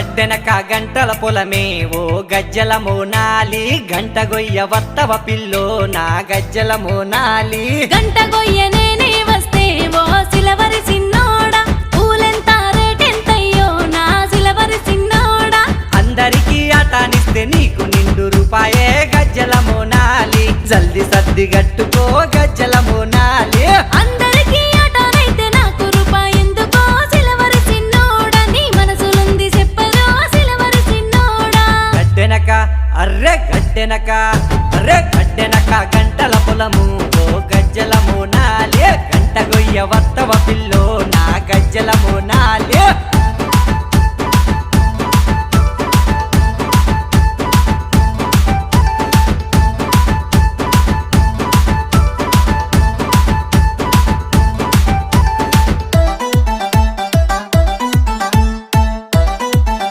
గడ్డెనక గంటల పొలమే ఓ గజ్జల మోనాలి గంట గొయ్య వత్తవ పిల్లో నా గజ్జల మోనాలి గంట గొయ్య నేనే వస్తే ఓ సిలవరి సిన్నోడా పూలెంత రేటెంతయ్యో నా సిలవరి సిన్నోడా అందరికీ ఆటానిస్తే నీకు నిండు రూపాయే గజ్జల మోనాలి జల్ది సర్ది గట్టుకో గజ్జల మోనాలి అందరికీ ఆటనైతే నాకు రూపాయి ఎందుకో సిలవరి సిన్నోడా నీ మనసులుంది చెప్పలో సిలవరి సిన్నోడా గడ్డెనక గడ్డెనక గంటల పొలము ఓ గజ్జల మోనాలి గంట గొయ్య వత్తవ పిల్ల